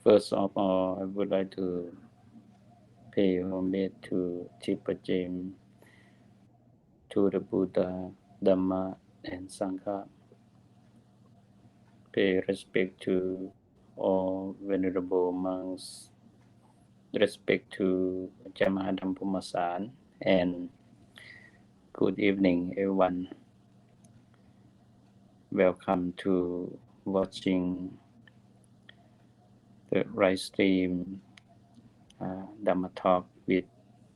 First of all, I would like to pay homage to Chipa James, to the Buddha, Dhamma, and Sangha. Pay respect to all venerable monks, respect to Jamahadam Pumasan, and good evening, everyone. Welcome to watching the live stream Dhamma Talk with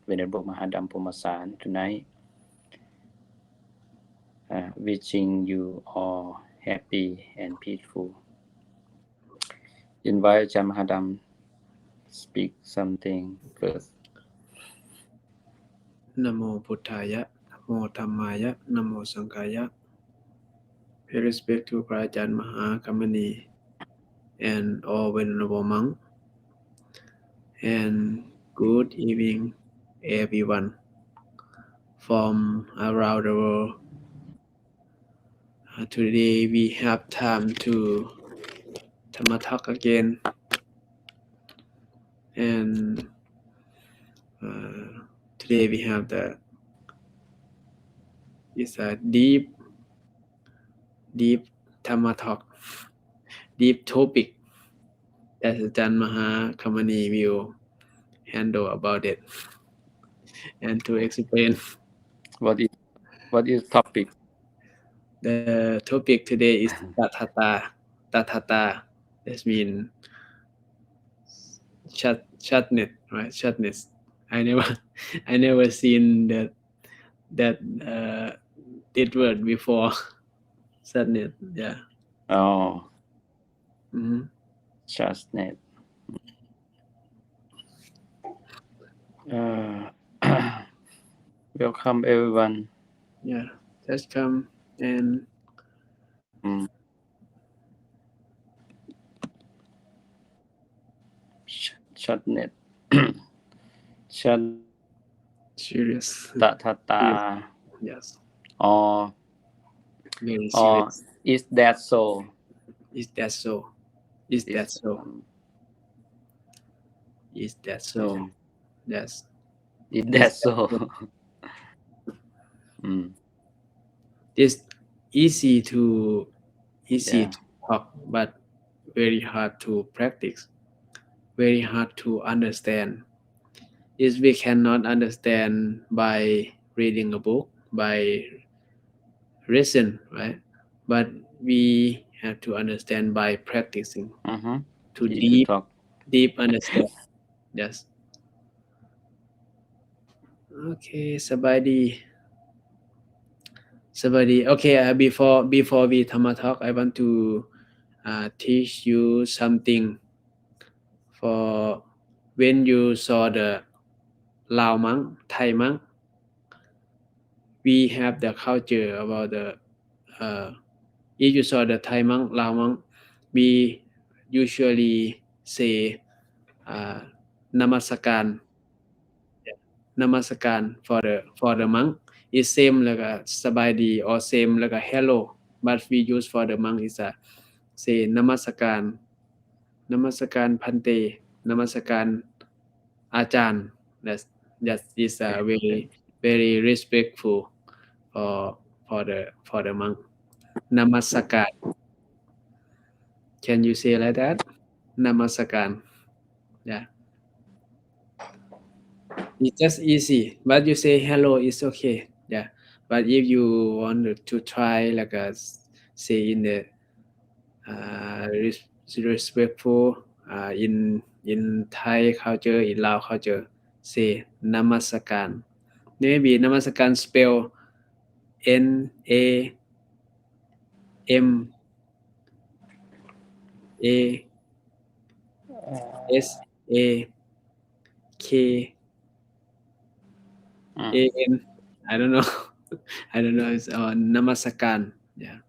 Venerable Mahadam Pumasan tonight. Wishing you all happy and peaceful. Invite Jamahadam speak something first. นะโมพุทธายะนะโมธัมมายะนะโมสังฆายะ Pay respect to พระอาจารย์มหาคัมมณี and all venerable monk and good evening everyone from around the world. Today we have time to Dhamma talk again and today we have it's a deep Dhamma talk, deep topic that Ajahn Maha Kamani will handle about it and to explain. What is topic? The topic today is Tathata. That means shutness, right? Shutness. I never seen that word before. Shutness. Yeah. Oh, Mm-hmm. Shasnet. Welcome everyone. Yeah. Just come and Shutnet. Shut serious. Tathata. Yes. Or Very serious. Is that so? Is that so? Is that so? Is that so? Yes. Is that so? It's easy to talk, but very hard to practice. Very hard to understand. If we cannot understand by reading a book, by listen, right? But we have to understand by practicing to deep understand. Yes. Okay, sabadi. Okay, before we Dhamma talk, I want to teach you something. For when you saw the Lao monk, Thai monk, we have the culture about the if you saw the Thai monk, Lao monk, we usually say namasakan. Namasakan for the monk is same like a sabadi or same like a hello, but we use for the monk is a say namasakan Phante, namasakan Ajahn. That is very respectful for the monk. Namasakan. Can you say like that? Namasakan. Yeah. It's just easy. But you say hello, it's okay. Yeah. But if you want to try like a say in the respectful in Thai culture, in Lao culture, say namasakan. Maybe namasakan spell NAMASAKAN. I don't know. I don't know. It's namasakan. Yeah.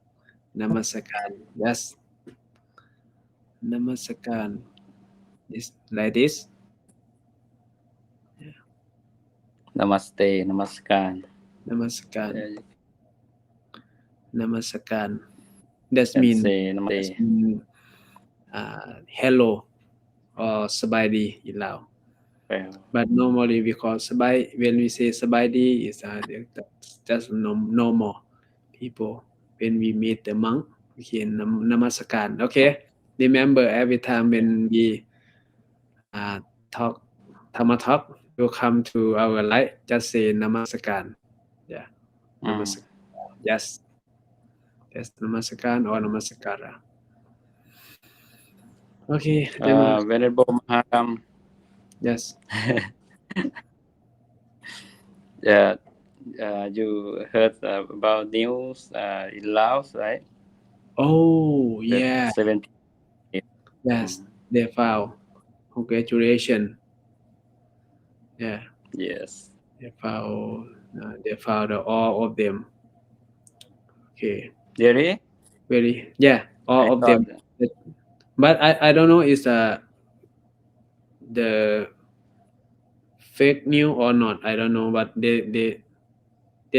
Namasakan. Yes. Namasakan. It's like this. Yeah. Namaste, Namaskar. Namasakan. That means hello. or Sabaidi in Lao. Well, But normally we call Sabai, when we say Sabaidi, is that's just normal people. When we meet the monk, we can Namaskaran. Okay? Remember every time when we talk, Tama talk, you come to our light, just say Namaskaran. Yeah, Namaskaran. Yes, yes, Namaskaran or Namaskara. Okay, Venerable Maharam, yes. yeah, you heard about news in Laos, right? Oh, That yeah, 70. yes, they found. Congratulations. Yeah, Yes. they found all of them. Okay, Really? all I of thought. them. But I don't know is the fake news or not. I don't know, but they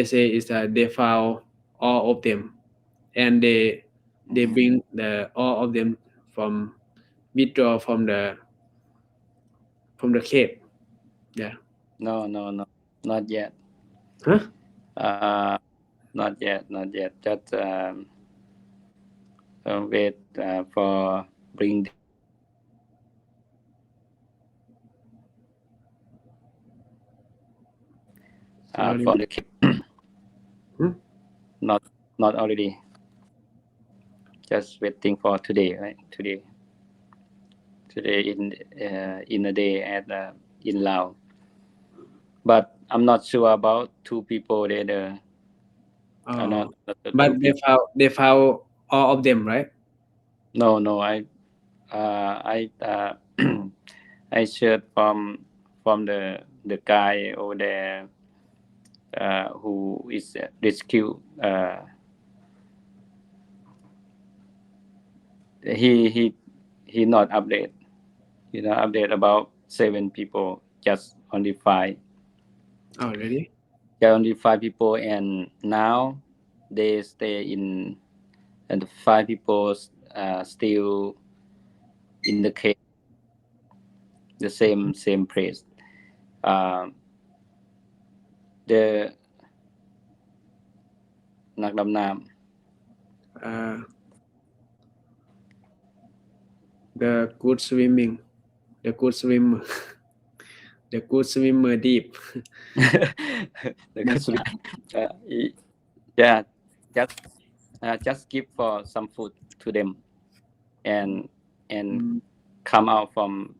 say is that they found all of them, and they bring the all of them from withdraw from the cave. Yeah. No, no, no, not yet. Huh? Uh, not yet, not yet. Just wait for bring them Sorry. from the cave. Hmm? Not, not already. Just waiting for today, right? Today in a day at in Laos. But I'm not sure about two people there. Are Oh, not the two but people. they found all of them, right? No, no. I I heard from the guy over there who is rescue. He he he not update. He not update about 7 people. Just only five. Oh, really? Just only 5 people, and now they stay in, and the 5 people still in the cave, the same place. Um, the นักดำน้ Uh, the good swimming, the good swimmer, the good swimmer deep. ำ the Kasuri, yeah, just just give for some food to them, and Mm, come out from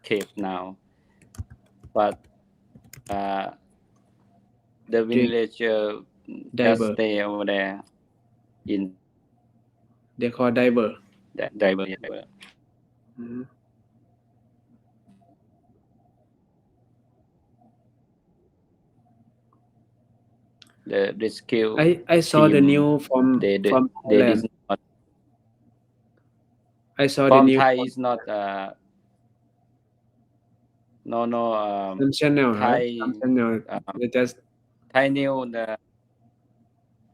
cave now, but uh, the drink villager just diver. stay over there in They call diver. that diver. Mhm. The rescue I saw the team, new from they did Thailand. not. I saw the From new Thai from is not no some channel, right? Some Thai channel. They just Thai new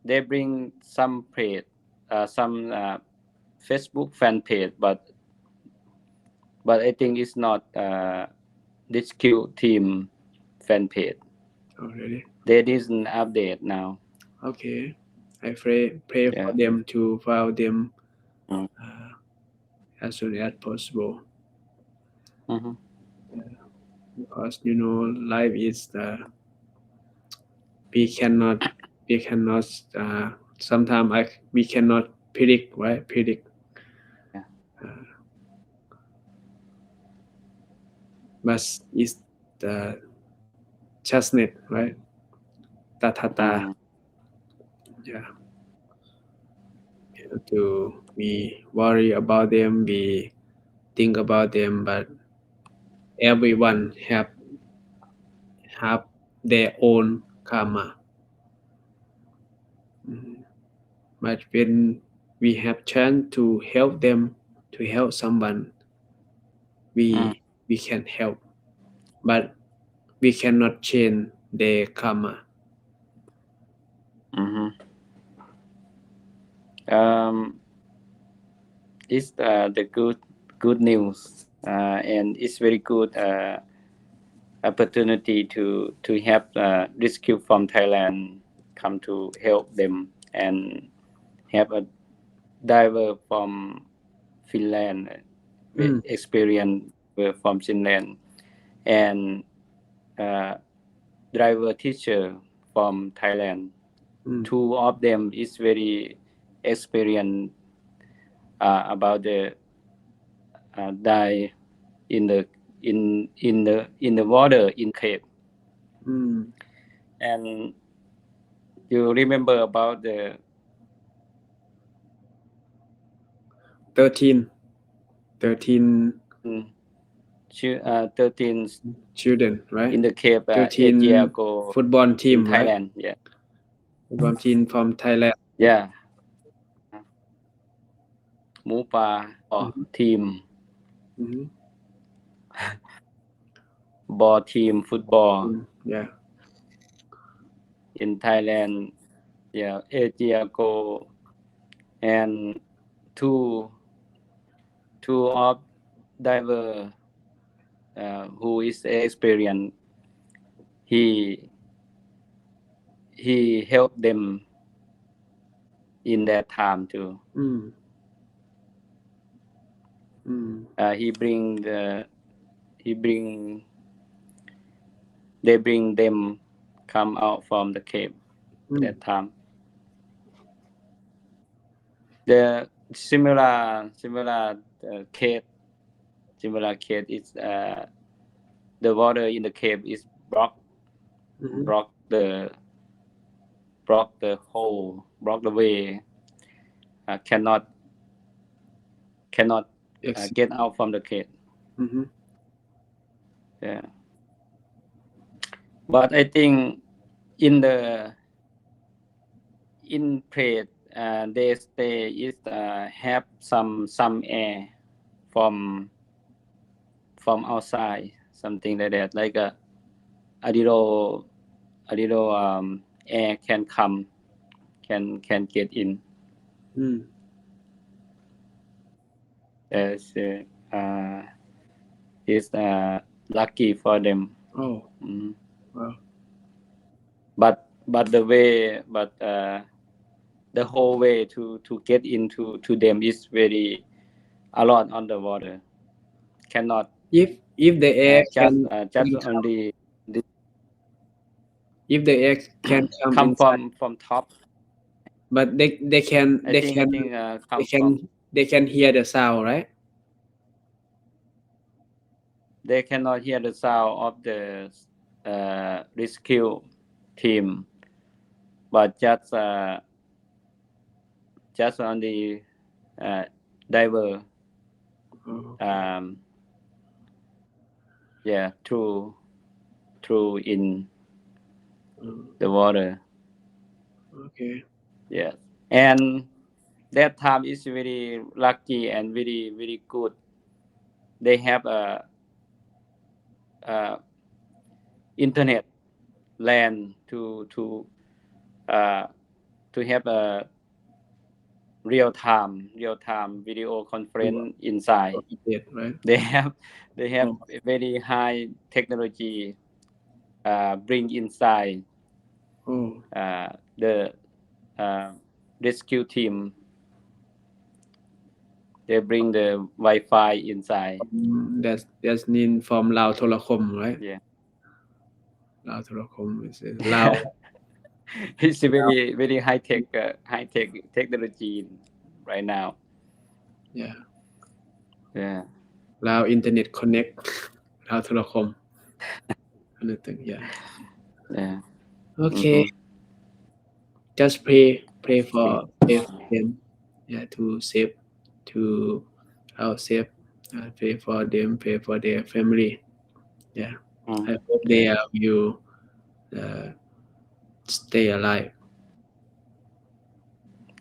they bring some page, some Facebook fan page, but I think it's not rescue team fan page. already. They didn't update now. Okay. I pray for Yeah. them to find them Mm. uh, as soon as possible. Mm-hmm. Because life is we cannot we cannot sometimes we cannot predict, right? Predict, Yeah. uh, but it's the chestnut, right? Tatata. Mm. Yeah. You have to we worry about them, we think about them, but everyone have their own karma. Mhm. But when we have chance to help them, to help someone, Mm. we can help, but we cannot change their karma. Mm-hmm. It's the good news and it's very good opportunity to have rescue from Thailand come to help them, and have a diver from Finland experience from Finland, and driver teacher from Thailand. Two of them is very experienced about the dive in the water in cave. And you remember about the 13 13 children, right? in the cave 13 8 years ago football team, in Thailand, right? yeah. Football team from Thailand. Yeah. Mupa or team, ball team football Yeah. in Thailand, 8 years ago, and two of diver who is experienced, he helped them in that time too. They bring them come out from the cave that time. The similar cave is the water in the cave is block the way, cannot get out from the cave. Yeah. But I think in place they stay is have some air from outside, something like that, like a little air can come, can get in. It's lucky for them. Wow. But the whole way to get into them is very a lot on the water. Cannot If the air just only if the air can come inside, from top. but they can I think they can hear the sound, right? They cannot hear the sound of the rescue team, but just on the diver, through in the water. Okay. Yes, and that time is very lucky and very, very good. They have a internet land to have a real time video conference inside. Right. They have a very high technology bring inside the rescue team. They bring the Wi-Fi inside. That's mean from Lao Tholacom, right? Yeah. Lao Tholacom is Lao. It's a very, very high tech technology right now. Yeah. Yeah. Lao Internet Connect. Lao Tholacom. Anything. Yeah. Yeah. Okay. Just pray for them. Yeah, to save, to help save. Pray for them. Pray for their family. Yeah. I hope they will stay alive.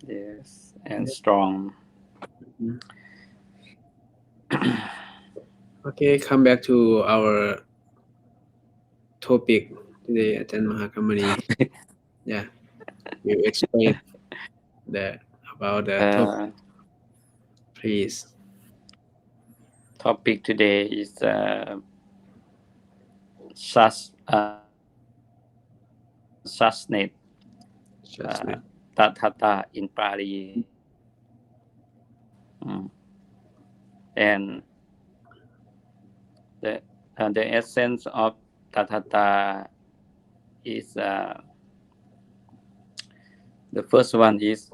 Yes, and strong. Okay, come back to our topic today, Ajahn Mahakamani. Yeah, you explain about the topic, please. topic today is Shasnet Shasnet. Tathata in Pali. And the essence of Tathata is the first one is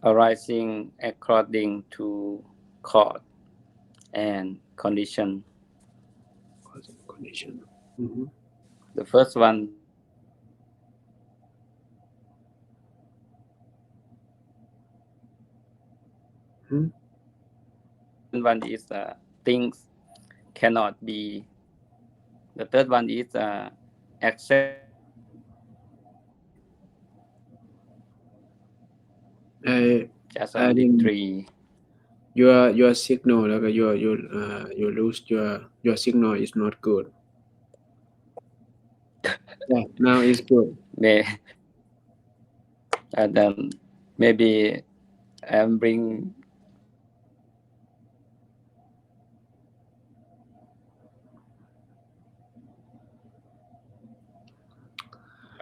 arising according to cause and condition. Cause and condition. Mhm. The first one one is things cannot be. The third one is accept. Just I only didn't. three. Your signal แล้วก็ your lose your signal is not good. Yeah, now it's good. And then maybe bring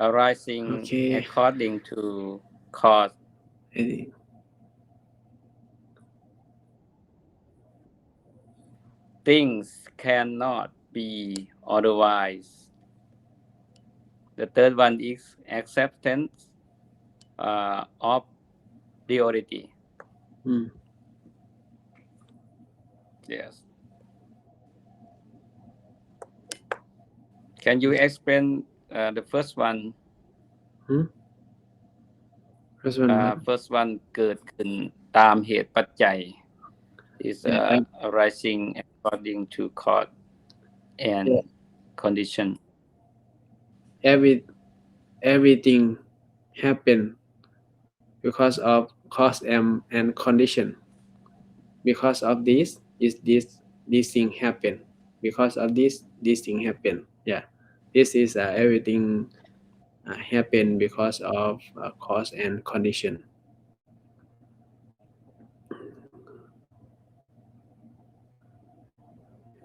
arising according to cause. Things cannot be otherwise. The third one is acceptance of reality. Yes. Can you explain the first one? First one เกิดขึ้นตามเหตุปัจจัย is arising according to cause and condition. Everything happen because of cause and condition. Because of this thing happen. Because of this thing happen. Yeah, this is everything happen because of cause and condition.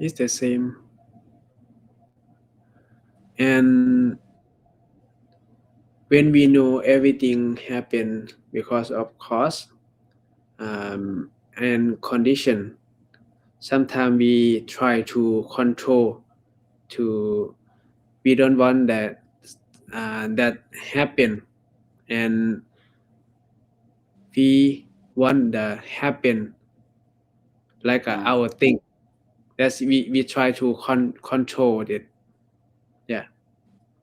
It's the same. And when we know everything happen because of cause and condition, sometimes we try to control we don't want that happen, and we want the happen like our thing. That's we try to control it. Yeah,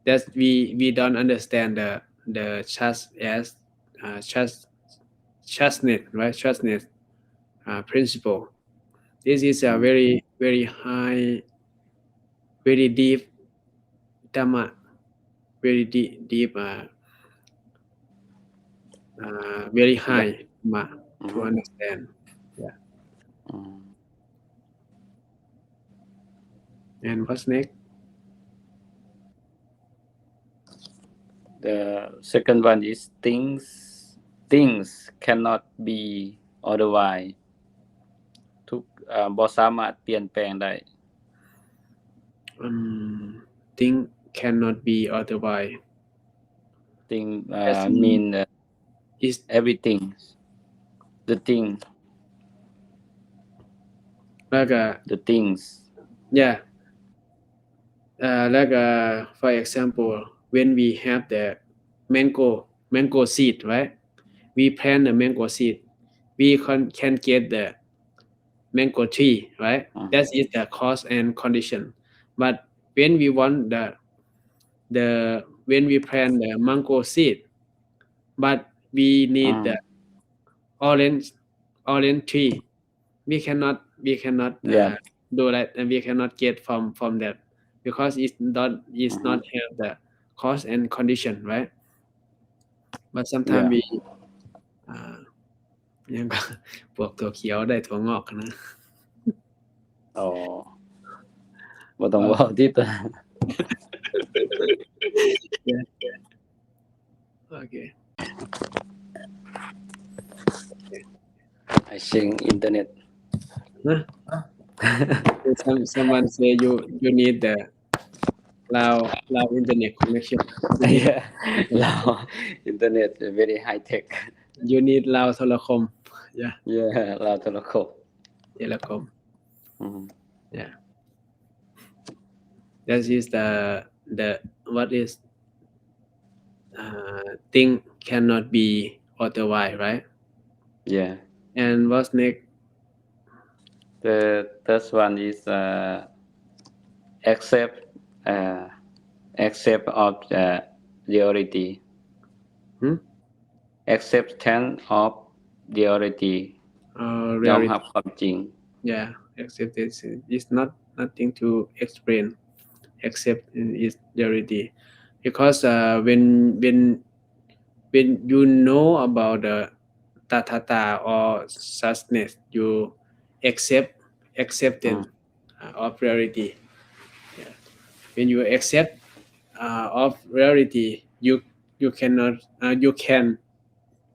that's we don't understand the trust as trustness, right? Trustness principle. This is a very very high, very deep dhamma, very deep very high dhamma to understand. Yeah. And what's next? The second one is things cannot be otherwise. ทุกบ่สามารถเปลี่ยนแปลงได้ Thing cannot be otherwise. Thing mean is everything. The thing. Like the things. Yeah. Like for example, when we have the mango seed, right? We plant the mango seed. We can get the mango tree, right? That is the cause and condition. But when we want when we plant the mango seed, but we need the orange tree, we cannot do that, and we cannot get from that because it not have the cause and condition, right? But sometimes we ยังก็พวกตัวเขียวได้ถั่วงอกนะบ่ต้องเว้าติตา Okay. I sharing internet. Huh? Someone say you need the Lao internet connection. Yeah, Lao internet very high tech. You need Lao Telecom. Yeah, Yeah, Lao Telecom. Telecom. Mhm. Yeah, that is the what is thing cannot be otherwise, right? Yeah. And what's next? The third one is accept uh, accept of reality. Hmm? Acceptance of reality ยอม Reality. รับความจริง Yeah, acceptance is not nothing to explain. Accept is reality, because when you know about the tatata or suchness, you acceptance of reality. Yeah. When you accept of reality, you cannot you can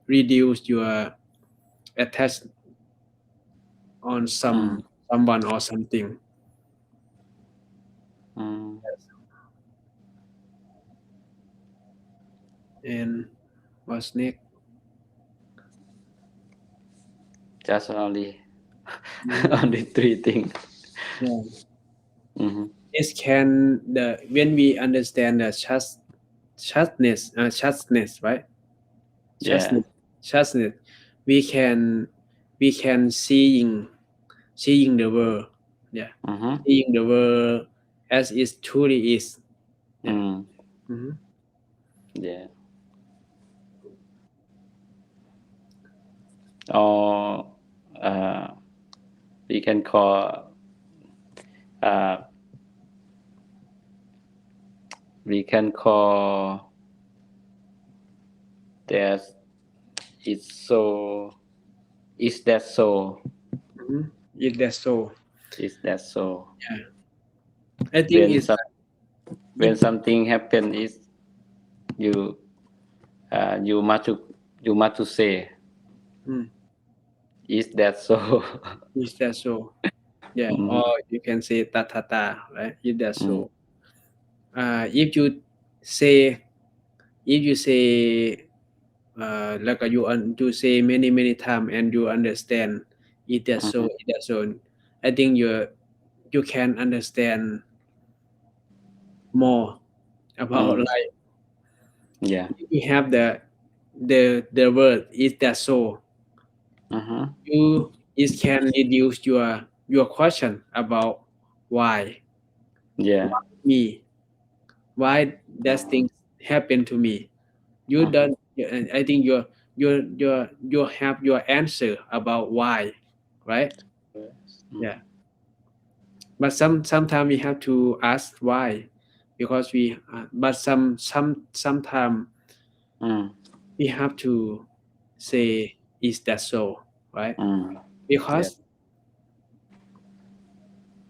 reduce your attachment on someone or something. อืม And what's next? just only three things. Yeah. Mhm. This can when we understand the chastness, right? Yeah. Chastness, we can seeing the world, yeah, Mhm. seeing the world as it truly is. Yeah. อืม Mhm. Yeah. Or we can call uh, we can call there's it's so is that so Mhm. Is that so? is that so I think when it's when something happen is you you must to say mm, is that so. is that so? Yeah, Mhm. or you can say tatata, right? Is that Mm. so? If you say if you say like you say many times and you understand it that so Mhm. it that so, I think you can understand more about Mm. life. Yeah. If you have the word is that so, Mhm. you it can reduce your question about why Yeah. me, why that things happen to me. You Mhm. don't. I think you have your answer about why, right? Mm. Yeah. But sometimes we have to ask why, because we but sometimes Mm. we have to say is that so, right? Mm. Yeah. Because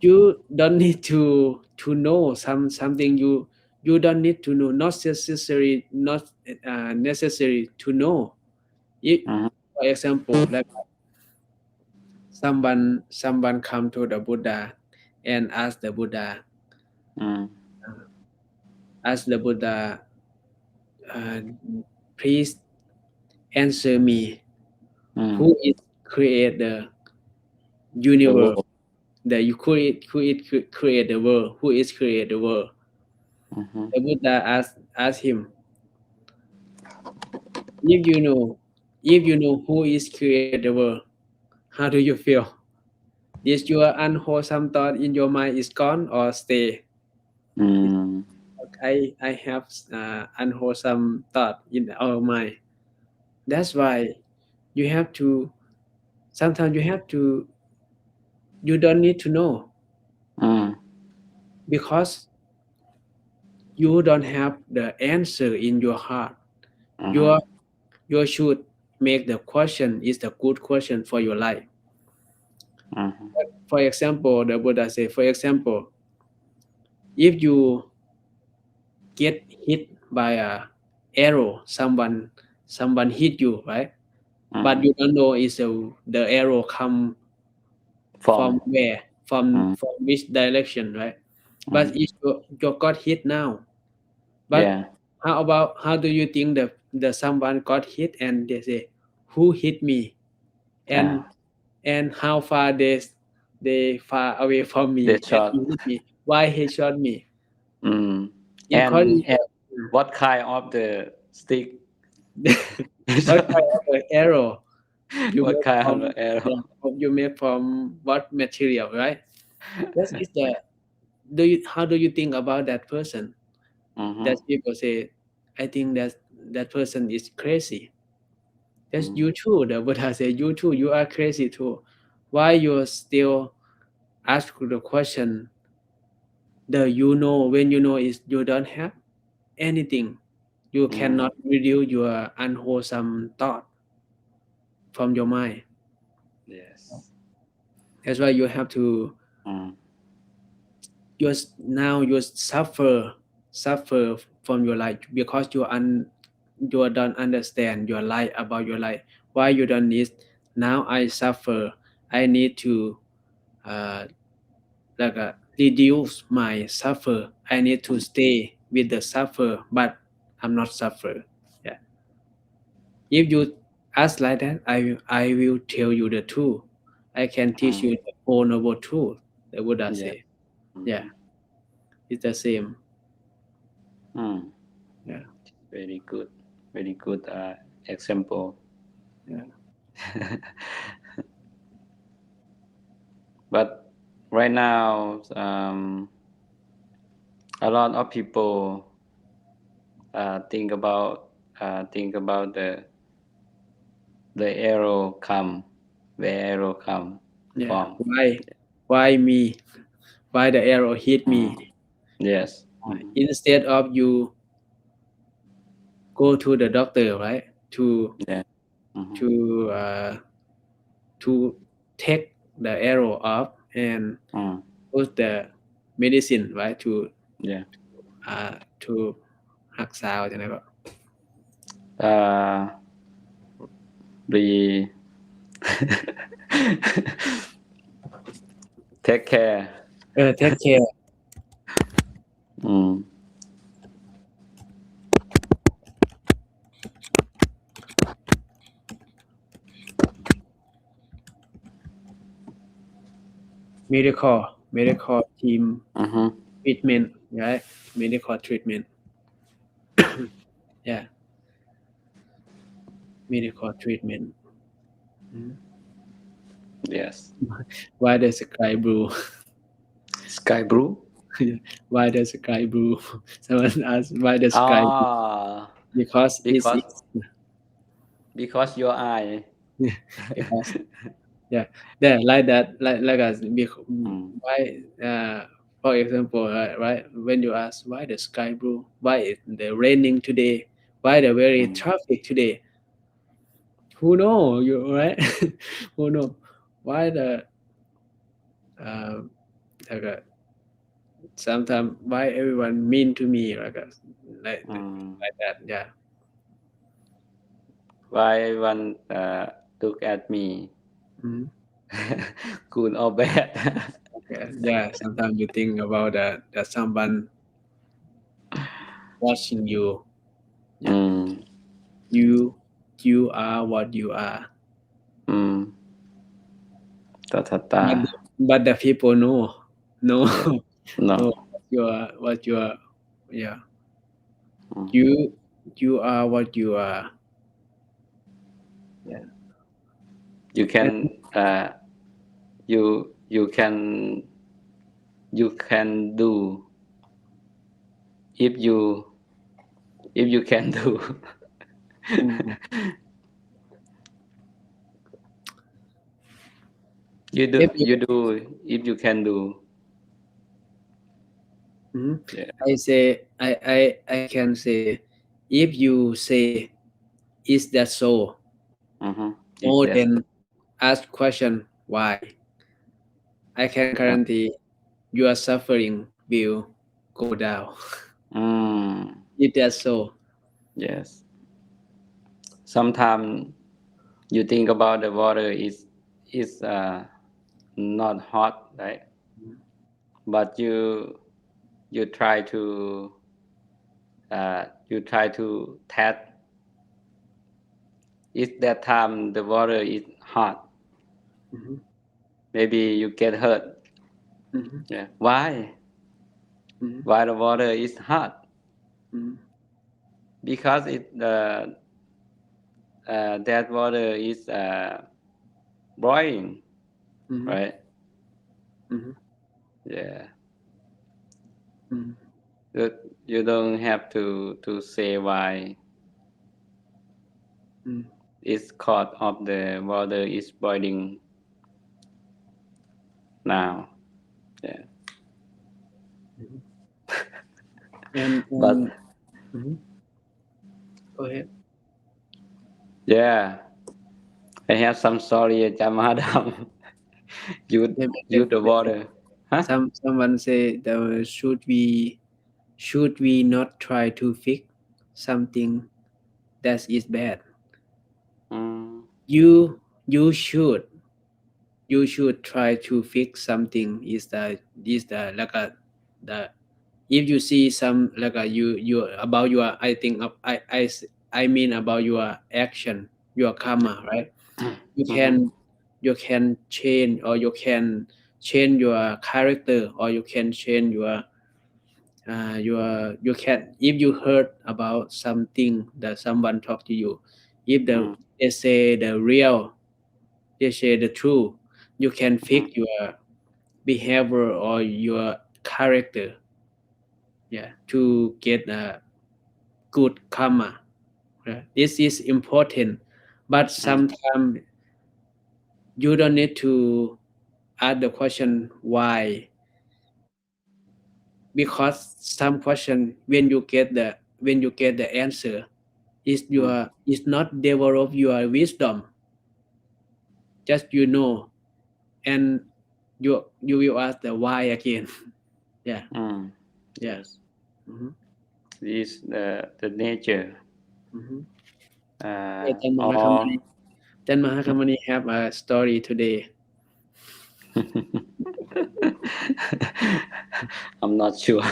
you don't need to know something, you don't need to know, not necessary to know. If, Mhm. for example, like someone come to the Buddha and Mm. ask the Buddha, uh, please answer me, Mm. who is create the The universe, world. that you create the world, who is create the world. Mhm. The Buddha ask him, if you know who is create the world, how do you feel? Is your unwholesome thought in your mind is gone or stay? Mm. I have unwholesome thought in our mind. That's why you have to, sometimes you don't need to know, Mm. because you don't have the answer in your heart. Mhm. Your you should make the question is the good question for your life. Mhm. For example, the Buddha say, for example, if you get hit by a arrow, someone hit you, right? But Mhm. you don't know is the arrow come from where, Mm. from which direction, right? But Mm. if you got hit now, but Yeah. how do you think the someone got hit and they say who hit me, and how far they far away from They me and shot. he hit me, why he shot me? Mm. According And what kind of the stick? what kind of an arrow you What make kind of from, the arrow? you make from what material, right? That is the how do you think about that person? That Mm-hmm. people say, I think that person is crazy. That's Mm. you too. The Buddha say, you too, you are crazy too. Why you still ask the question? The when you know is you don't have anything, you cannot reduce your unwholesome thought from your mind. Yes. That's why you have to Mm. now you suffer from your life because you don't understand your life about your life. Why you don't need now? I suffer. I need to uh, reduce my suffer. I need to stay with the suffer, but I'm not suffer. Yeah. If you ask like that, I will tell you the truth. I can teach you the whole noble truth. The Buddha Yeah. say. Yeah, it's the same. Mm. Yeah, Very good. Very good example. yeah, But right now, a lot of people think about the arrow come, where arrow come yeah. from. Why me? Why the arrow hit Mm. me? Yes. Mm. Instead of you go to the doctor, right? Yeah. Mm-hmm. To uh, to take the arrow off and Mm. put the medicine, right? Yeah. To รักษาใช่ไหมครับ Uh, be take care. take care. Mm. medical team Mm-hmm. treatment, right? Medical treatment. Yeah, medical treatment. Mhm. Yes. Why the sky blue? Sky blue. Why the sky blue? Someone asked why the sky blue? Ah, Because it's because your eye. because yeah, yeah, like that, like us. Mm. Why? For example, right? When you ask why the sky blue, why it the raining today, why the very Mm. traffic today? Who know? You right? Who know? Why the uh, like sometimes why everyone mean to me like Mm. like that? Yeah. Why everyone look at me? Mhm. Good or bad? Okay. Yeah. Sometimes you think about that someone watching you. Yeah. mm. You you are what you are. Mm. Ta ta ta. But the people know Yeah. No. know what you are. Yeah. Mm. You are what you are. Yeah. You And can you can do if you can do. mm, You do if you you do if you can do. mhm. Yeah. I say I can say if you say is that so, Mm-hmm. If more that's than ask question why, I can guarantee your suffering will go down. If that's so. yes. Sometimes you think about the water is not hot, right? But you try to test. If that time the water is hot, Mhm. maybe you get hurt. Mhm. Yeah. Why? Mhm. Why the water is hot? Mhm. Because that water is boiling, Mhm. right? Mhm. Yeah. Mhm. You, you don't have to say why Mhm. it's cause of the water is boiling now. Yeah. And But Mhm. Go ahead. yeah, I have some story, Jamadam. use Let use the let water. Huh? someone say that should we not try to fix something that is bad? Mm, You you should you should try to fix something is the like a the if you see some like a you about your I think of I mean about your action, your karma, right? You mm-hmm, can change, or you can change your character, or you can change you can, if you heard about something that someone talk to you, if mm, they say the real, they say the truth, you can mm, fix your behavior or your character, yeah, to get a good karma, right? This is important, but mm, sometimes you don't need to ask the question why, because some question when you get the answer mm. is not develop your wisdom, just and you will ask the why again. Yeah. Mm. Yeah. Yes, Mm-hmm. this the nature. Mm-hmm. Uh, Okay, or Then Mahakamani have a story today. I'm not sure.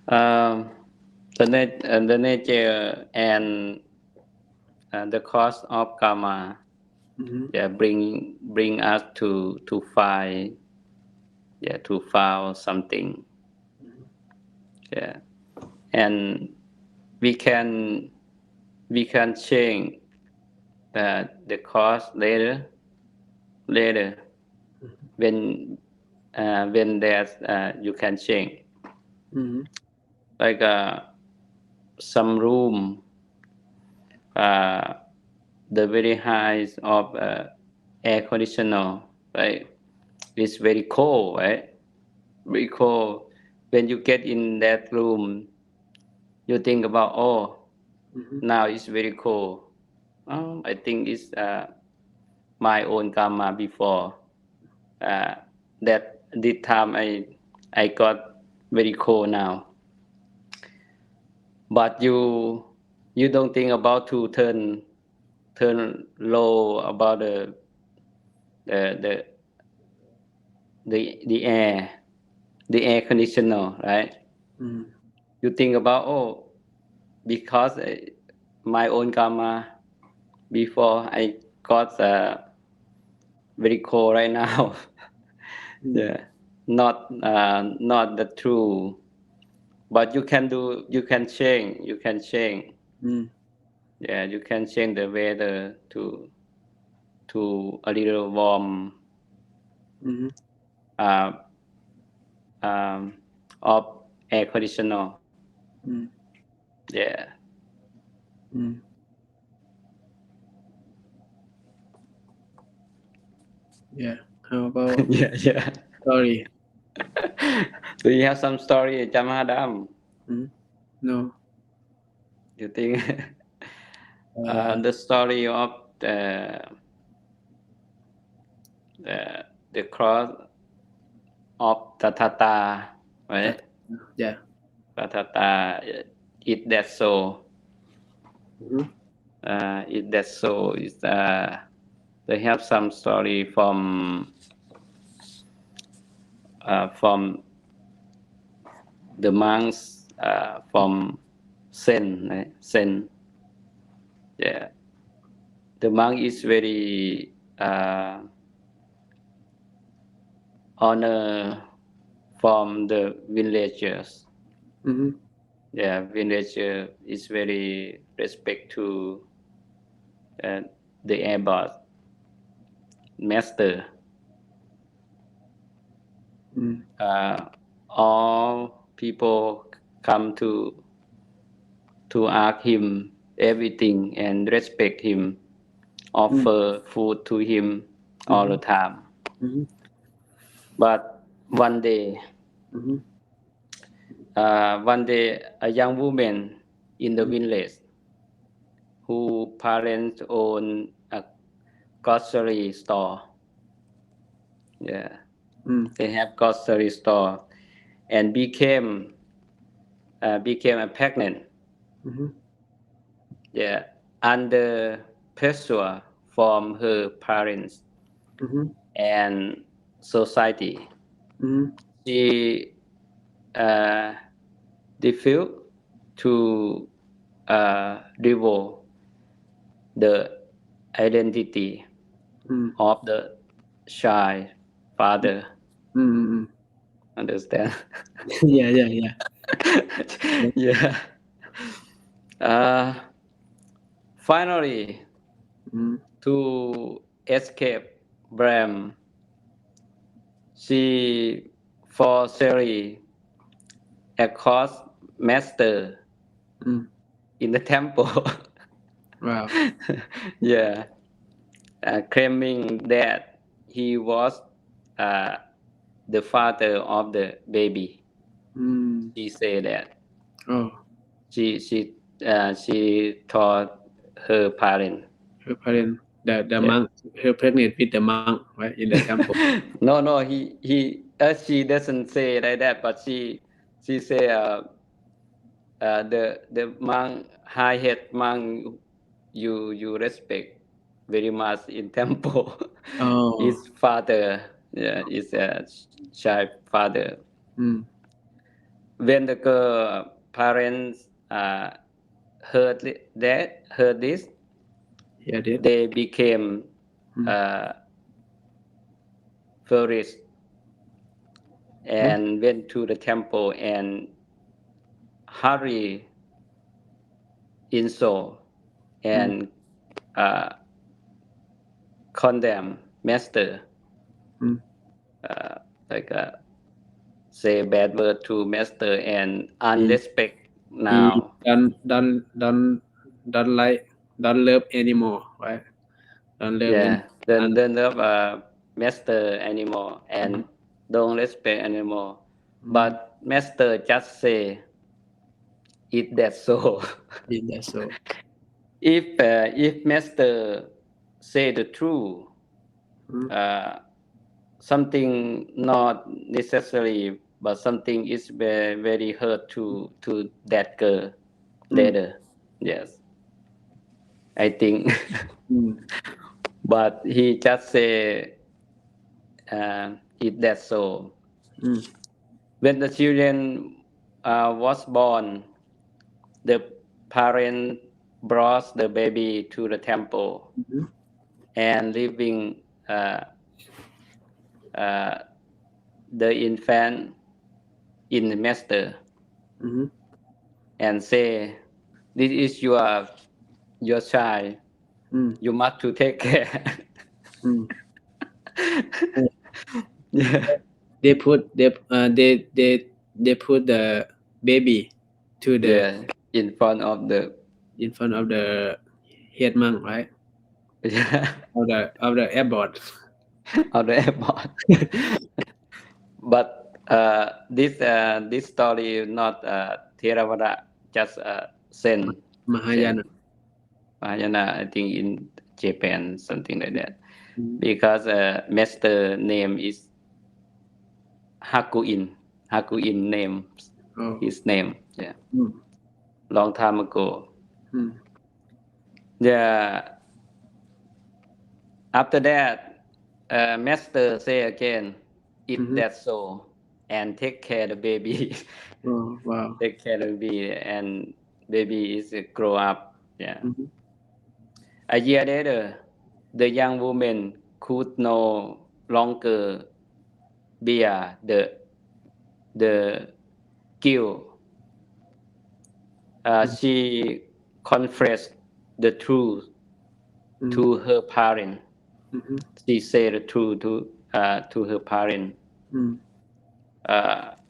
um, the nature and the cause of karma, Mm-hmm. yeah, bring us to find, yeah, to find something, yeah, and we can we can change the cause later when there's you can change, Mm-hmm. like some room, uh, the very highs of air conditioner, right? It's very cold, right? Very cold. When you get in that room, you think about, oh, Mm-hmm. now it's very cold. I think it's my own karma before. Uh, that this time I got very cold now. But you don't think about to turn low about the the air, the air conditioner, right? Mm-hmm. You think about, oh, because my own karma before I got very cold right now. Mm-hmm. Yeah, not the true, but you can change, Mm-hmm. yeah, you can change the weather to a little warm, Mm-hmm. uh, um, of air conditioner. Mm-hmm. Yeah. Mm-hmm. Yeah. How about Yeah, yeah. story? Do you have some story, Jamahadam? Mm-hmm. No. You think Uh, the story of the the cross of Tatata, that, right? yeah. Tatata, it that so. Mm-hmm. It that so is they have some story from the monks from Zen, right? Zen. Yeah, the monk is very honor from the villagers. Mm-hmm. Yeah, villager is very respect to uh, the abbot master. Mm. All people come to ask him everything and respect him, Mm. offer food to him all the Mm-hmm. time. Mm-hmm. But Mm-hmm. one day, a young woman in the village who parents own a grocery store. Yeah, Mm. they have grocery store and became a pregnant. Mm-hmm. Yeah, under pressure from her parents Mm-hmm. and society. Mm-hmm. She uh, refused to reveal the identity Mm. of the child father. Mm-hmm. Understand? Yeah, yeah, yeah. Yeah. Uh, Finally, Mm. to escape Bram, she forcibly accost master Mm. in the temple. Wow. Yeah, claiming that he was uh, the father of the baby. Mm. She said that Oh, she told her parent. her parent, the Yeah. monk, her pregnant with the monk, right, in the temple. No, she doesn't say like that, but she say the monk, high head monk, you respect very much in temple. Oh. His father, yeah, is a child father. Mm. When the girl parents heard this, Yeah, did. they became Mm. uh, furious Mm. and went to the temple and hurry insult Mm. and uh, condemn master, Mm. uh, like say bad word to master and He unrespect he now. don't like, don't love anymore, right? Don't love any. Yeah, then And then love master anymore mm. and don't respect anymore. Mm. But master just say it that so. Is that so? If master say the truth, Mm. uh, something not necessary, but something is very hurt to that girl Mm. later. Yes, I think. Mm. But he just say it that so. Mm. When the children was born, the parent brought the baby to the temple Mm-hmm. and leaving uh, uh, the infant in the master Mm-hmm. and say, "This is your child. Mm. You must to take care." Mm. Uh, Yeah, they put the baby to the yeah, in front of the in front of the head monk, right? yeah, Of the abbot. of the airport. But this story not Theravada, just Zen Mahayana. Mahayana. I think in Japan, something like that. Mm. Because master name is Hakuin. Hakuin name Oh. his name. Yeah, Mm. long time ago. Mm. Yeah. After that, master say again, eat Mhm. that so and take care the baby, Oh, wow. take care the baby, and baby is grow up. Yeah. Mhm. A year later, the young woman could no longer bear the guilt. She confessed the truth Mm. to her parent. Mhm. She said the truth to her parent. Mm.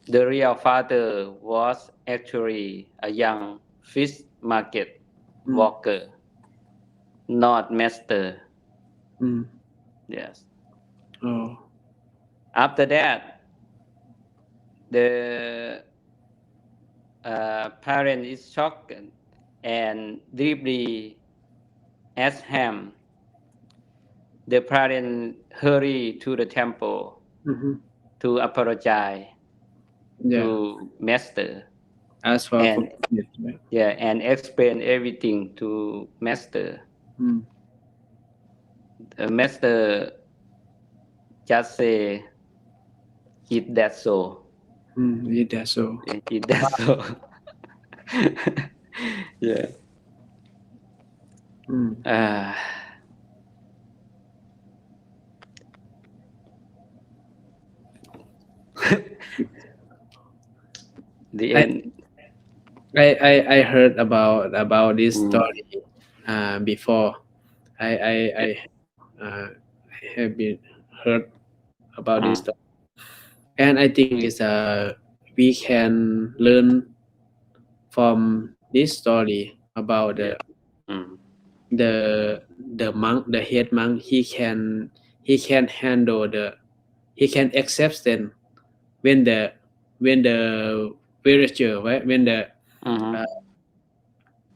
The real father was actually a young fish market Mm. worker, not master. Mm. Yes. Oh. After that, the parent is shocked and deeply asked him. The parent hurry to the temple Mhm. to apologize Yeah. to master Ask for and forgiveness, right? yeah and explain everything to master. Mm. The master just say eat that so. Mm. Yeah, that's so. Eat that so. Yeah. Mm. uh, the I end. I heard about this Mm. story before. I have been heard about this Mm. story, and I think it's we can learn from this story about Yeah. Mm. the monk, the head monk. He can handle he can accept them when the villager, right, when the Mm-hmm.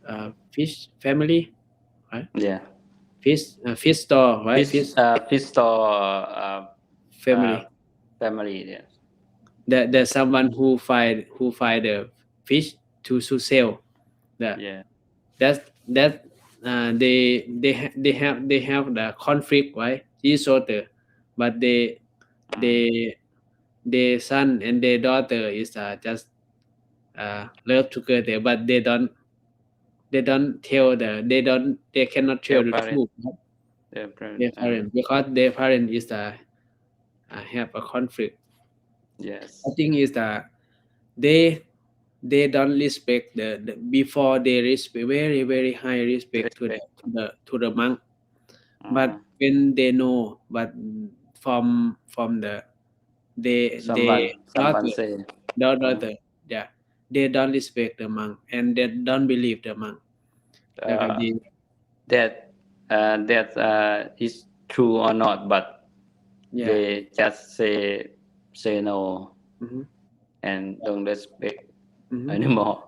uh, fish family, right, Yeah. fish store, right, fish Fish store uh, family. family. Yes. There's someone who find the fish to sell. That Yeah. that they have the conflict, right? Each other, but Mm. they their son and their daughter is just love together, but they cannot Their tell the parent. truth, right? Their parent. Their parent, because their parent is have a conflict. I Yes. think is that they they don't respect the before they respect very high respect to the Respect. monk, but Mm-hmm. when they know, but from the they Someone say. Mm. daughter, yeah, they don't respect the monk and they don't believe the monk. Like Uh, they, that is true or not, but yeah. they just say no Hmm. and don't respect Hmm. anymore.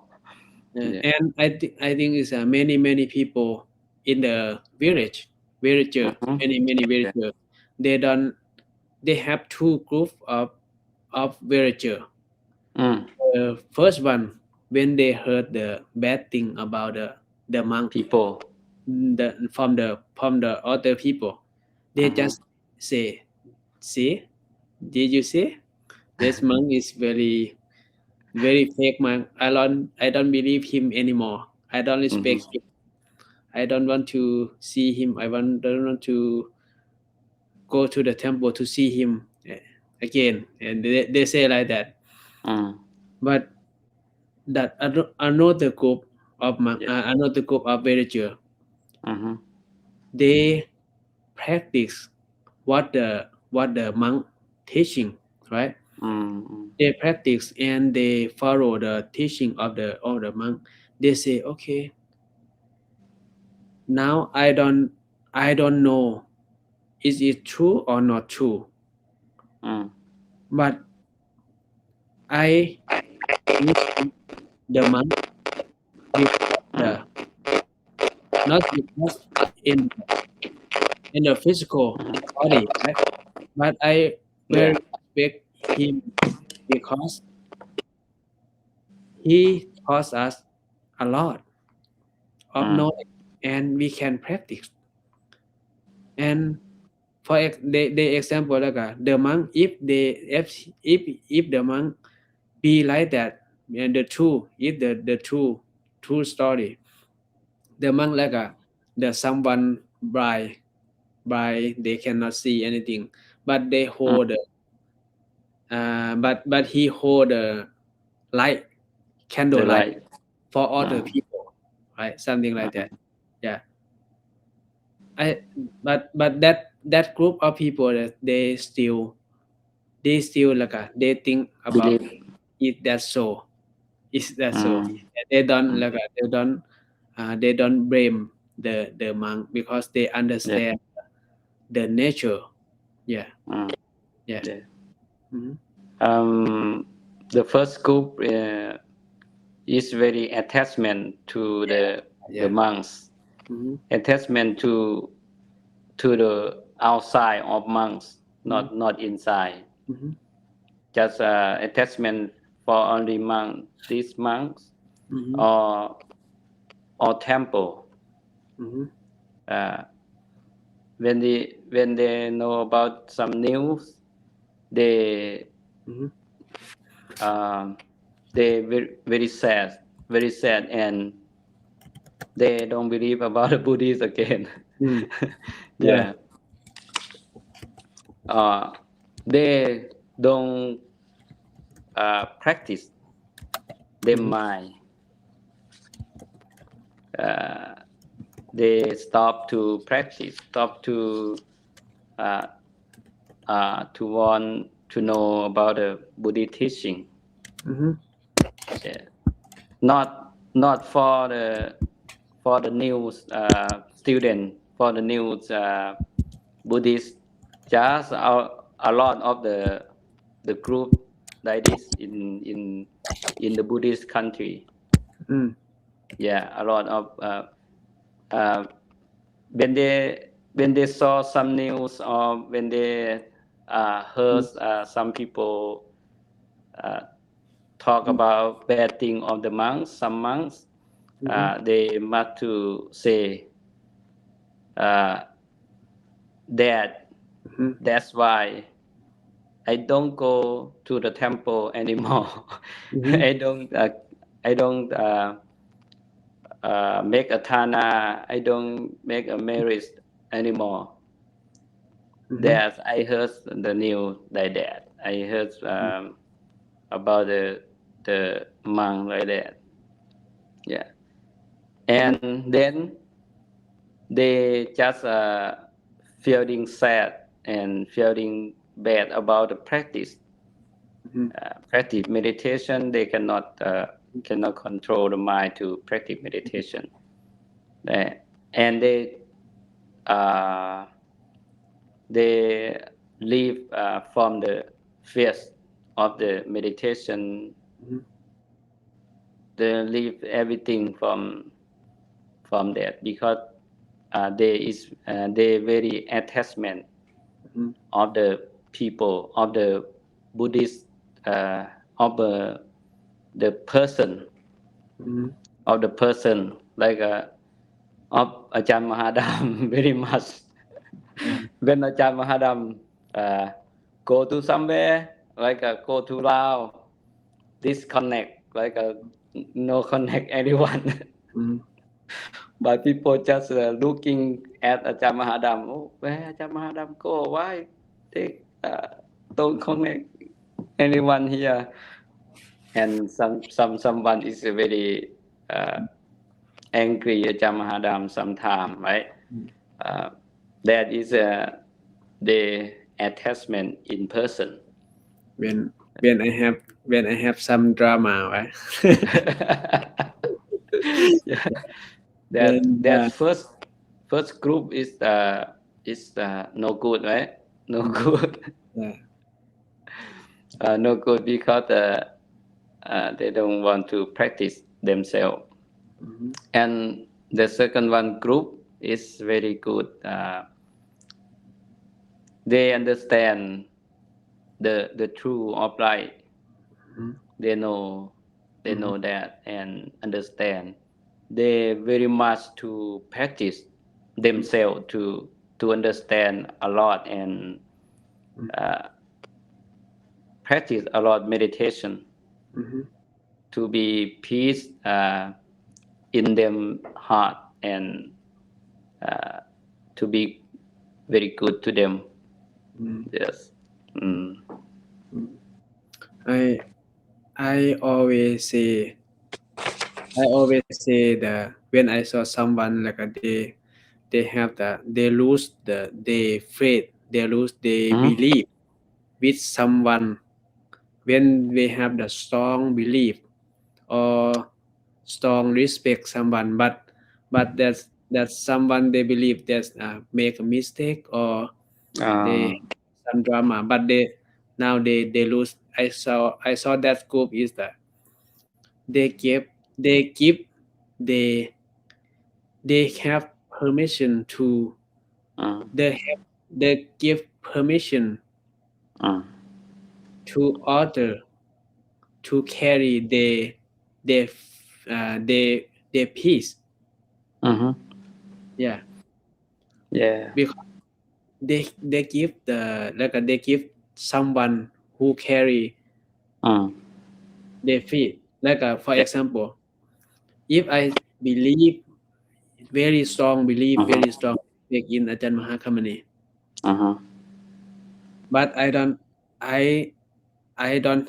Yeah. And I think it's many people in the villager, Mm-hmm. many Yeah. villager, they don't they have two group of villager. Mm. The first one, when they heard the bad thing about the monk, People. from the other people, they Mm-hmm. just say, see, did you see, this monk is very fake monk. I don't believe him anymore. I don't Mm-hmm. respect him. I don't want to see him. Don't want to go to the temple to see him again. And they say like that. Mm. But that another group Yeah. another group of villager, Mm-hmm. they practice what the monk teaching, right? Mm-hmm. They practice and they follow the teaching of the monk. They say, okay, now I don't know is it true or not true, Mm. but I respect the monk because Mm. not because in in the physical body, right? But I Yeah. very respect him because he taught us a lot of Mm. knowledge. and we can practice. And for the example like the monk, if the monk be like that, and the true story, the monk like the someone blind, they cannot see anything, but they Mm. hold but he hold light, candle The light light. for other Uh, people, right? Something like uh, that. Yeah. But that group of people that they still like they think about believe. it that so is that so. Mm. They don't Mm. like they don't blame the monk because they Yeah. understand the nature. Yeah. Mm. Yeah. Yeah. Mhm. The first group is very attachment to the Yeah. monks, Mhm. attachment to the outside of monks, Mhm. not inside. Mhm. Just attachment for only monk, these monks Mhm. or temple. Mhm. Uh, when they know about some news, they Mhm. um, they very sad, and they don't believe about the Buddhist again. Mm. Yeah. Yeah, uh, they don't practice their Mhm. mind. Uh, they stop to practice, stop uh, to want to know about the Buddhist teaching. Mhm. Yeah. Not for the new student, for the new Buddhist, just a lot of the group like this in the Buddhist country. Mm. Yeah, a lot of uh, when they saw some news, or when they heard Mm. some people uh, talk about bad thing of the monks, some monks, Mhm. they must to say uh, that Mhm. that's why I don't go to the temple anymore. Mhm. I don't uh, I don't make a thana. I don't make a marriage anymore. Mhm. That I heard the news like that. I heard about the monk like that. Yeah, and then they just feeling sad and feeling bad about the practice. Mhm. Practice meditation, they cannot control the mind to practice meditation. Uh, and uh, they leave from the phase of the meditation. Mhm. They leave everything from that, because they very attachment Mhm. of the people, of the Buddhist, uh, of the person, Mhm. of the person, like of Ajahn Mahadam very much. When Ajahn Mahadam go to somewhere, like go to Laos, disconnect, like no connect anyone. Mhm. But people just looking at Ajahn Mahadam. Oh, where Ajahn Mahadam go? Why they don't connect anyone here? And someone is very angry Ajahn Mahadam sometime, right? Uh, that is the attachment in person. when when I have some drama, right? Yeah. Then That first group is no good, right? No good. yeah. No good, because they don't want to practice themselves. Mhm. And the second one group is very good. They understand the true of light. Mhm. They know Mhm. that and understand. they very much to practice themselves to understand a lot and uh, practice a lot meditation Mhm. to be peace in them heart and uh, to be very good to them. Mm. Yes. Mm. I I always say the when I saw someone like they have they lose they faith, they lose they Mm-hmm. believe with someone when they have the strong belief or strong respect someone, but that's someone they believe that make a mistake or they Uh, some drama, but they lose. I saw that group is that they give they they have permission to uh, they give permission uh, to other to carry their their peace. mm-hmm. Yeah, Yeah. because they give they give someone who carry Uh, their faith. For yeah. example, if I believe Uh-huh. very strong faith in Ajahn Mahakamani, Uh-huh. but I I don't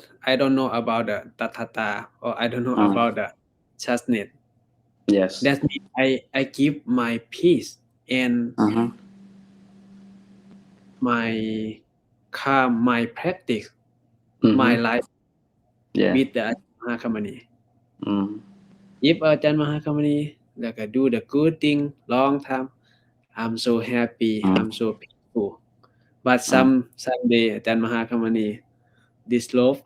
know about the Tatata or I don't know Uh, about the Chasnet. yes. That means I give my peace and Uh-huh. my calm, my practice, my Mm-hmm. life Yeah. with the Ajahn Mahakamani. Mm. If Ajahn Mahakamani do the good thing long time, I'm so happy, Mm. I'm so peaceful. But Mm. someday Ajahn Mahakamani dissolve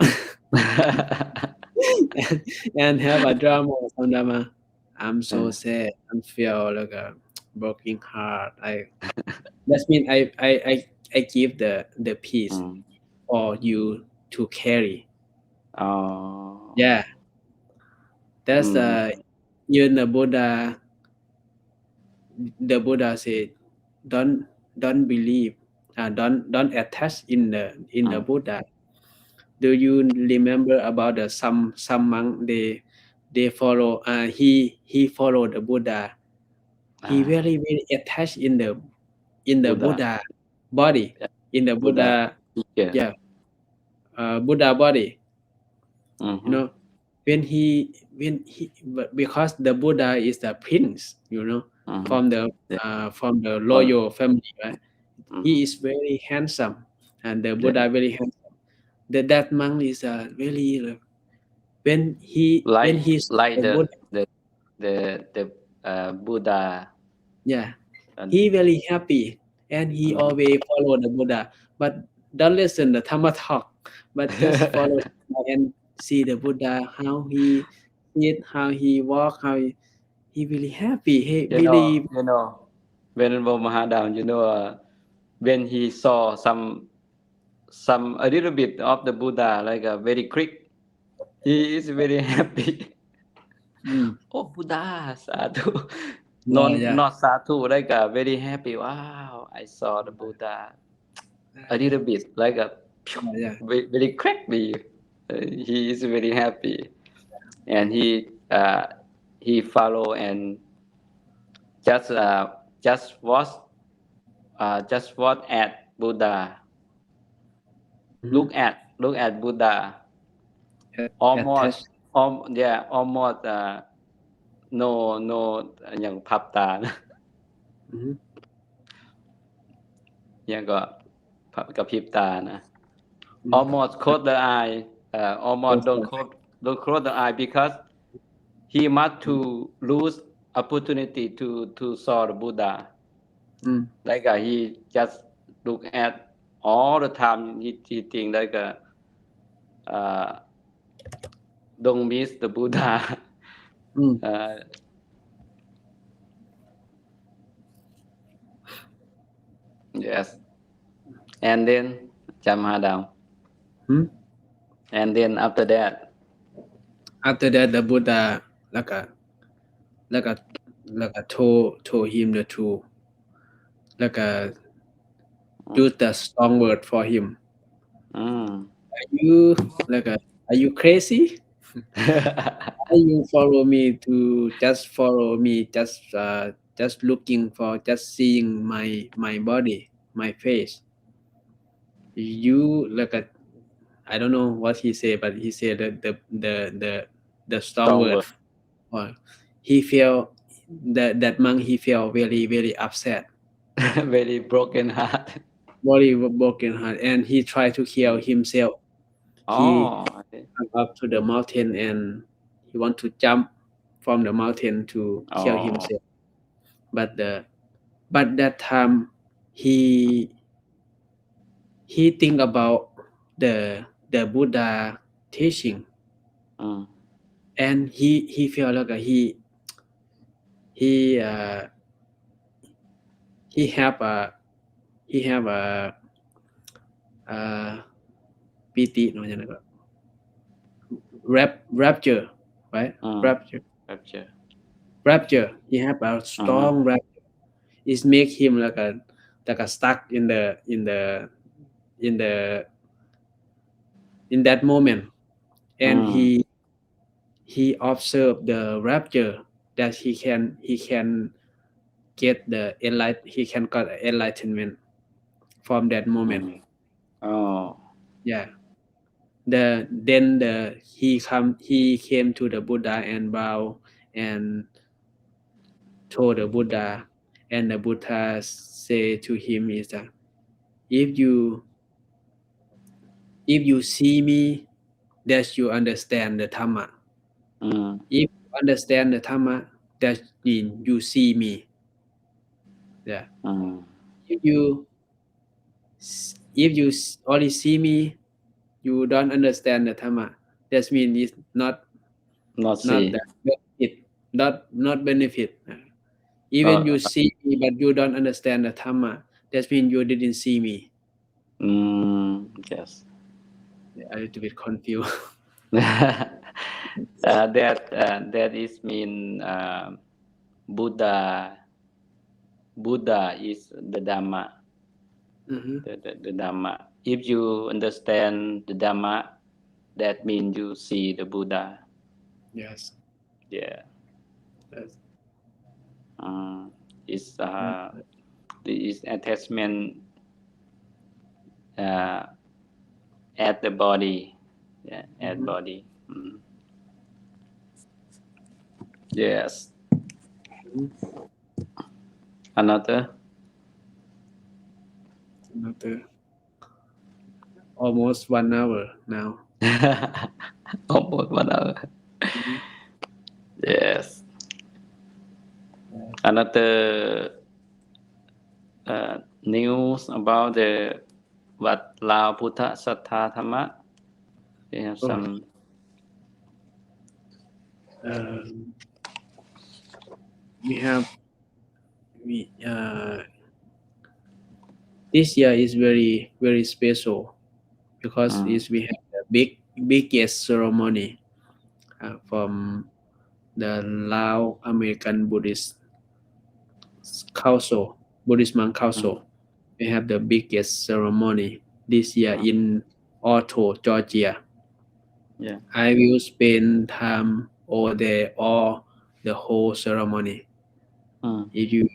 and have a drama or some drama. I'm so sad and feel like a broken heart. That means I give the peace Mm. for you to carry. Oh. Yeah, that's Mm. even the Buddha said, don't believe, don't attach in the Mm. Buddha. Do you remember about some monk they follow he followed the Buddha. He Ah, very attached in the Buddha. Buddha body, Yeah. in the Buddha. Buddha, Yeah. yeah, Buddha body. You Mm-hmm. know, when he because the Buddha is the prince, Mm-hmm. from the Yeah. from the Well, royal family, right? mm-hmm. He is very handsome, and the Yeah. Buddha very handsome. That monk is really when he saw Like the Buddha, the Buddha. yeah, And he very happy and he mm. always follow the Buddha, but don't listen the Dhamma talk, but just follow and see the Buddha how he eat, how he walk, how he really happy. He you know, really you know, Venerable Mahadam, when he saw some a little bit of the Buddha, like a very quick, he is very happy. mm, Oh, Buddha, sadhu. yeah, Not yeah, not sadhu, like a very happy. Wow, I saw the Buddha. A little bit, like a yeah, yeah. very, very quickly. He is very happy, and he follow and just uh, just watch at Buddha. Mm-hmm. Look at Buddha. Attach. Almost, yeah, almost. No, no, อย่างพับตานะ Mm-hmm. อย่างก็กระพริบตานะ Mm-hmm. Almost close the eye. Almost Close the- don't close the eye because he must to lose opportunity to saw the Buddha. Mm. Like he just look at all the time. He think like uh, don't miss the Buddha. Mm. uh, yes, and then Jamhadam, Mm. and then after that, After that, the Buddha like แล้วก็told him the truth แล้วก็ use the strong word for him อืม are you แล้วก็ are you crazy why you follow me to just follow me just looking for just seeing my body my face you แล้วก็ I don't know what he said but he said the strong Strong word word. or he felt that monk he felt very upset Very broken heart. very broken heart and he tried to kill himself he Okay. come up to the mountain and he want to jump from the mountain to kill himself but that time he think about the Buddha teaching Mm. and he felt like he he have a piti เนาะ rapture right rapture he have a strong rapture it make him like a stuck in that moment and he observed the rapture that he can get he can got enlightenment from that moment Oh. yeah he came to the Buddha and bow and told the Buddha and the Buddha say to him is that if you see me that you understand the Dhamma if you understand the Dhamma that means you see me yeah if you only see me you don't understand the Dhamma that means it's not See. that benefit not benefit even you see me but you don't understand the Dhamma that means you didn't see me Yes. a little bit confused That is mean Buddha is the Dhamma. The Dhamma. If you understand the Dhamma, that means you see the Buddha. yes Yeah. yes. Is attachment at the body. Yeah, at body. Yes. Another almost 1 hour now almost 1 hour. Yes. Another news about the what Lao Buddha Sattha Dhamma. They have some. We have this year is very special because we have the biggest ceremony from the Lao American Buddhist Council Buddhist Monk Council we have the biggest ceremony this year in Otto Georgia Yeah. I will spend time over there all the whole ceremony if you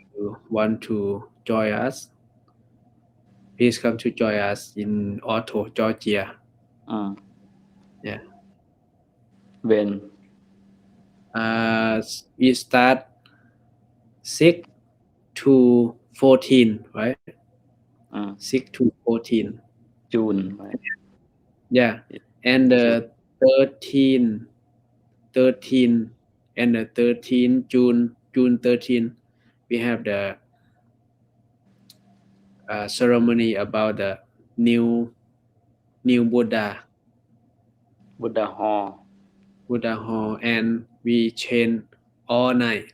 want to join us please come to join us in Otto Georgia yeah When we start 6 to 14 right 6 to 14 June, right? yeah and the 13 and the 13 June 13 we have the ceremony about the new Buddha Hall and we chant all night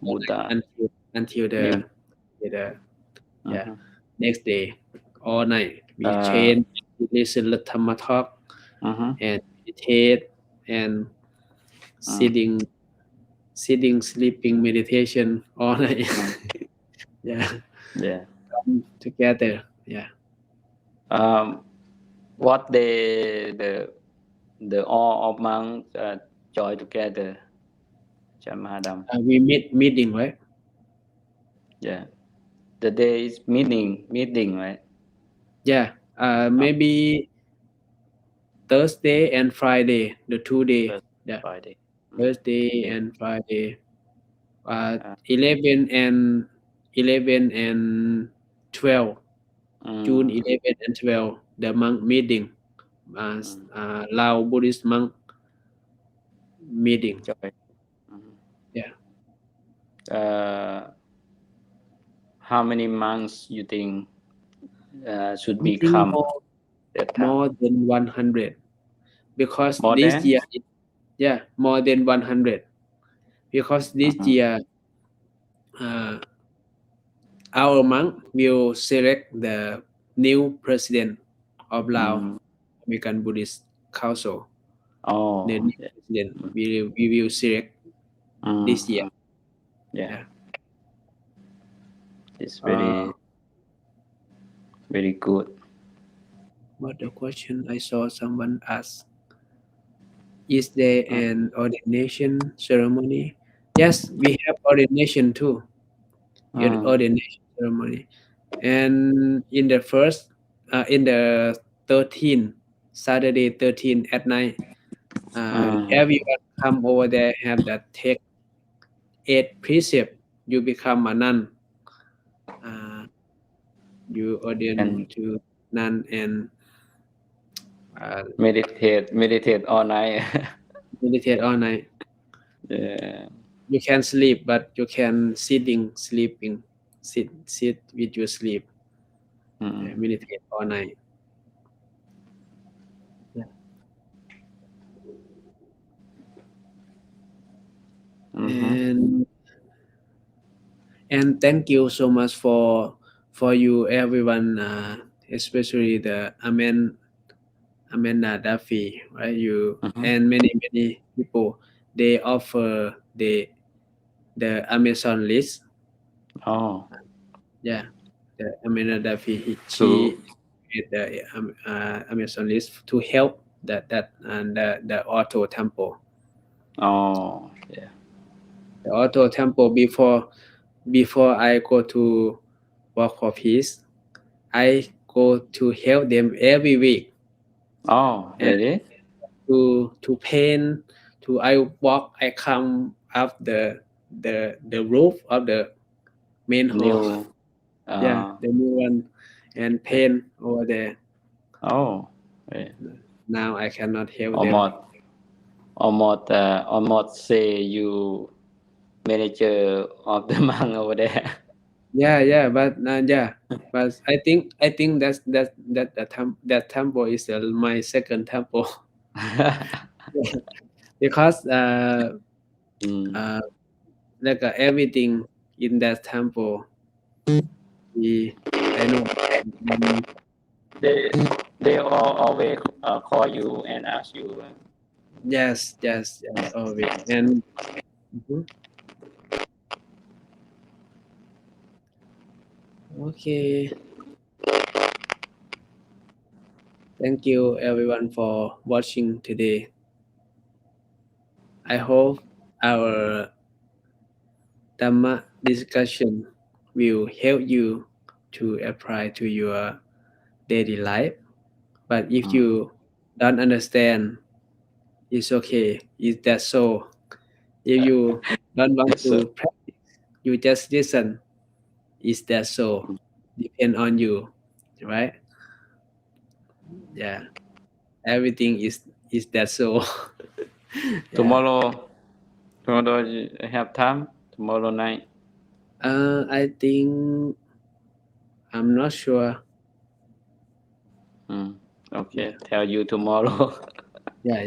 Buddha until the next day all night we chant listen to Dhamma talk and meditate and sitting, sleeping, meditation all night. Yeah, Yeah. come together. Yeah. What the all of monks join together, Chan Mahadam. We meeting, right? Yeah. The day is meeting, right? Yeah. Maybe Thursday and Friday, the 2 day. First Yeah. Friday. Thursday Okay. and Friday. Uh, 11 and 12. June mm, 11 and 12. The monk meeting. mm, Lao Buddhist monk meeting. joy. Mhm. Yeah. How many months you think should I think become that time? more than 100 because More this than? year, more than 100 because this Mhm. year uh, our monk will select the new president of Lao Mm. American Buddhist Council. The Oh, new yeah. president we will select this year. Mm. Yeah. Yeah. It's Uh, very good. what the question I saw someone ask? Is there Mm. an ordination ceremony? Yes, we have ordination too. Mm. Ordination ceremony. And in the 13th, Saturday 13 at night, Mm. everyone come over there have that take 8 precept. You become a nun. Uh, you ordain And to nun and meditate all night. meditate all night. Yeah. You can sleep, but you can sleeping, sit with your sleep, Mm. meditate all night. Yeah. Mm-hmm. And thank you so much for you everyone, especially the Amanda Duffy, right? You Mm-hmm. and many people, they offer the Amazon list. Oh, Yeah, the Amanda Duffy, to she made the Amazon list to help that and the Auto Temple. oh, yeah. The Auto Temple before I go to work for peace, I go to help them every week Oh, and really? to paint. To I walk, I come up the roof of the main hall. New. Yeah, the new one, and Yeah. paint over there. Oh, yeah. Now I cannot help them. Almost, almost say you manager of the monk over there. Yeah, but I think that temple is my second temple because Mm. uh, like everything in that temple, we I know. mm, They they all always call you and ask you. yes, always. And mhm. Okay, thank you everyone for watching today. I hope our Dhamma discussion will help you to apply to your daily life. But if Mm. you don't understand, it's okay. Is that so? If you don't want Yes, sir. to practice, you just listen. Is that so? Depend on you, right? Yeah, everything is that so? Yeah. Tomorrow you have time. Tomorrow night. I think I'm not sure. Mm. Yeah, Okay, tell you tomorrow. yeah.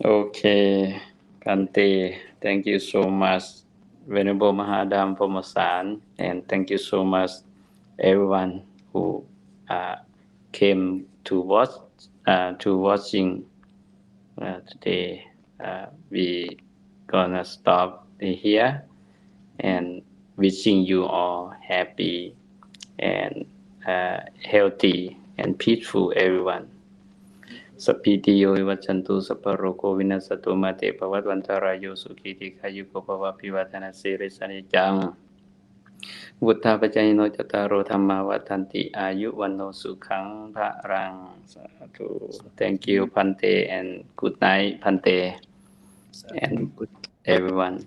Okay, Kante, thank you so much, Venerable Mahadam Pomasan, and thank you so much, everyone who uh, came to watching today. we gonna stop here and wishing you all happy and healthy and peaceful everyone. สัพพิติโยวิวัชชันตุสัพพะโรโควินัสสตุมาเตภวัตวันตรายโยสุขีติขายุโกภวะพิวัฒนาสิริสนิจังวุฒาปัจจยโนจตารโอธรรมาวัฏันติอายุวันโนสุขังภะรังสาธุ Thank you Phante and good night Phante and everyone